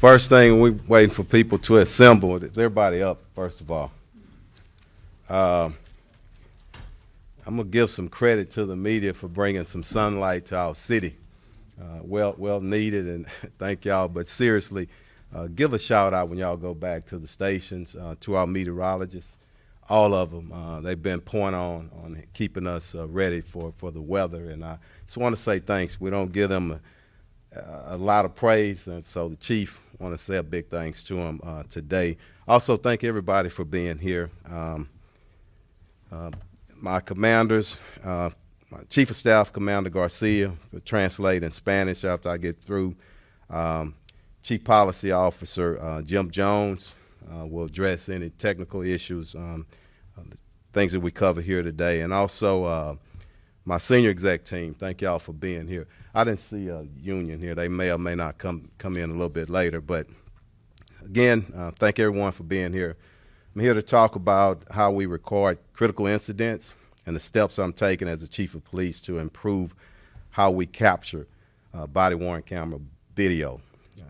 First thing, we're waiting for people to assemble. Is everybody up, first of all? I'm going to give some credit to the media for bringing some sunlight to our city. Well needed, and thank y'all. But seriously, give a shout out when y'all go back to the stations, to our meteorologists, all of them. They've been pouring on keeping us ready for the weather, and I just want to say thanks. We don't give them a lot of praise, and so the chief want to say a big thanks to him today. Also, thank everybody for being here. My commanders, my Chief of Staff, Commander Garcia, will translate in Spanish after I get through. Chief Policy Officer Jim Jones will address any technical issues, things that we cover here today. And also my senior exec team, thank y'all for being here. I didn't see a union here. They may or may not come in a little bit later. But again, thank everyone for being here. I'm here to talk about how we record critical incidents and the steps I'm taking as the Chief of Police to improve how we capture body-worn camera video.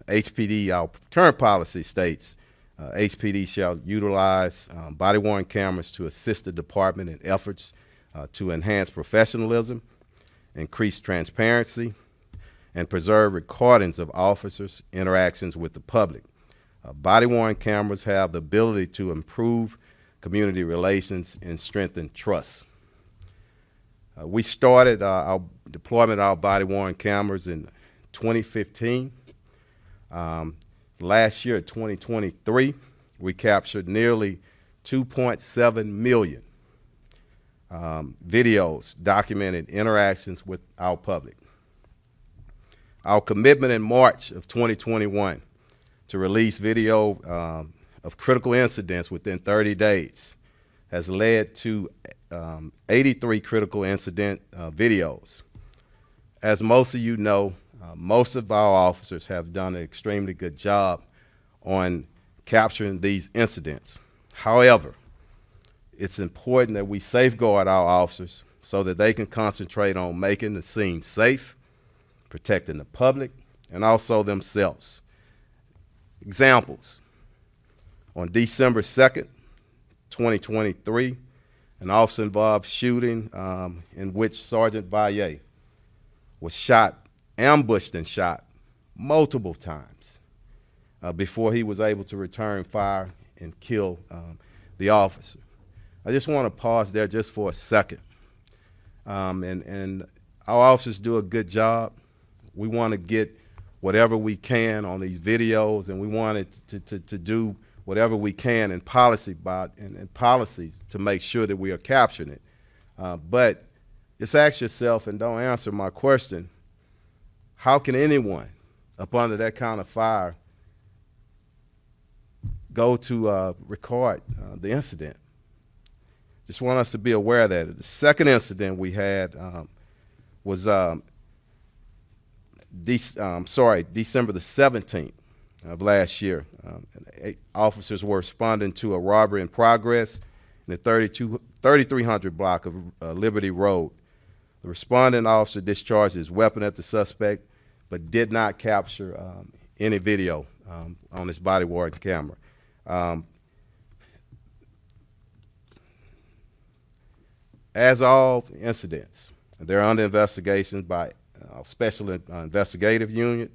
HPD, our current policy states, HPD shall utilize body-worn cameras to assist the department in efforts to enhance professionalism, increase transparency, and preserve recordings of officers' interactions with the public. Body-worn cameras have the ability to improve community relations and strengthen trust. We started our deployment of our body-worn cameras in 2015. Last year, 2023, we captured nearly 2.7 million videos documenting interactions with our public. Our commitment in March of 2021 to release video of critical incidents within 30 days has led to 83 critical incident videos. As most of you know, most of our officers have done an extremely good job on capturing these incidents. However, it's important that we safeguard our officers so that they can concentrate on making the scene safe, protecting the public, and also themselves. Examples: on December 2nd, 2023, an officer-involved shooting in which Sergeant Valle was ambushed and shot multiple times before he was able to return fire and kill the officer. I just want to pause there just for a second. And our officers do a good job. We want to get whatever we can on these videos, and we want to do whatever we can in policies to make sure that we are capturing it. But just ask yourself, and don't answer my question, how can anyone up under that kind of fire go to record the incident? Just want us to be aware of that. The second incident we had was December the 17th of last year. 8 officers were responding to a robbery in progress in the 3300 block of Liberty Road. The responding officer discharged his weapon at the suspect, but did not capture any video on his body-worn camera. As all incidents, they're under investigation by our Special Investigative Unit,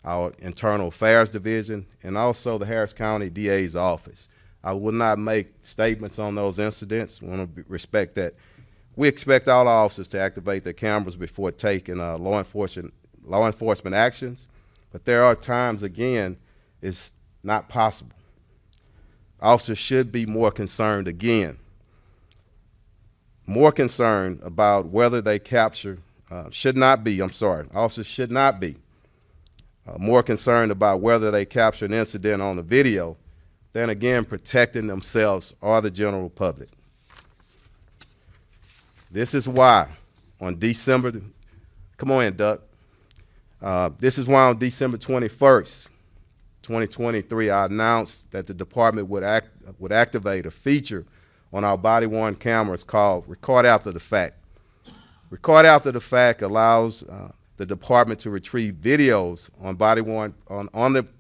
our Internal Affairs Division, and also the Harris County DA's office. I will not make statements on those incidents. I want to respect that. We expect all officers to activate their cameras before taking law enforcement actions, but there are times, again, it's not possible. Officers should be more concerned, about whether they capture, officers should not be more concerned about whether they capture an incident on the video than, again, protecting themselves or the general public. This is why on December 21st, 2023, I announced that the department would activate a feature on our body-worn cameras called Record After the Fact. Record After the Fact allows the department to retrieve videos on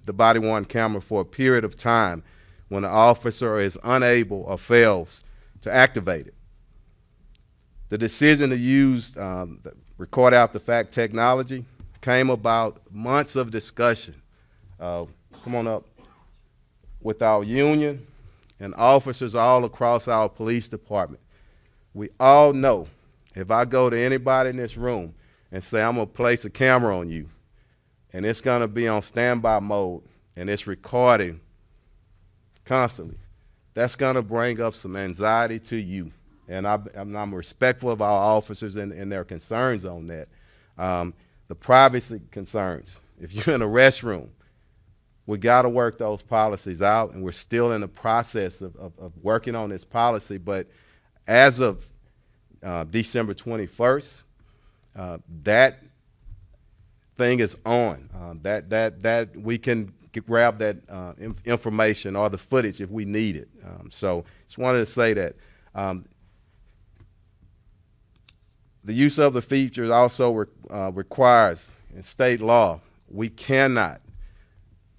the body-worn camera for a period of time when the officer is unable or fails to activate it. The decision to use the record after fact technology came about months of discussion. Come on up. With our union and officers all across our police department. We all know if I go to anybody in this room and say I'm gonna place a camera on you and it's gonna be on standby mode and it's recording constantly, that's gonna bring up some anxiety to you. And I'm respectful of our officers and their concerns on that. The privacy concerns. If you're in a restroom, we got to work those policies out, and we're still in the process of working on this policy. But as of December 21st, that thing is on. That we can grab that information or the footage if we need it. So just wanted to say that the use of the features also requires, in state law, we cannot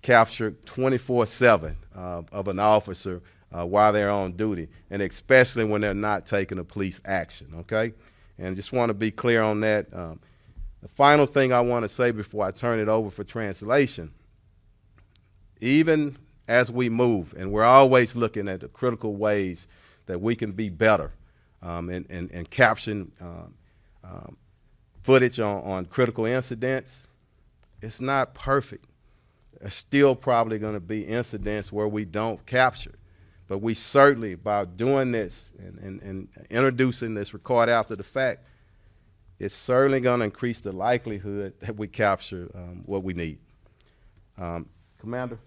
capture 24/7 of an officer while they're on duty, and especially when they're not taking a police action, okay? And just want to be clear on that. The final thing I want to say before I turn it over for translation, even as we move, and we're always looking at the critical ways that we can be better in capturing footage on critical incidents, it's not perfect. There's still probably going to be incidents where we don't capture. But we certainly, by doing this and introducing this record after the fact, it's certainly going to increase the likelihood that we capture what we need. Commander?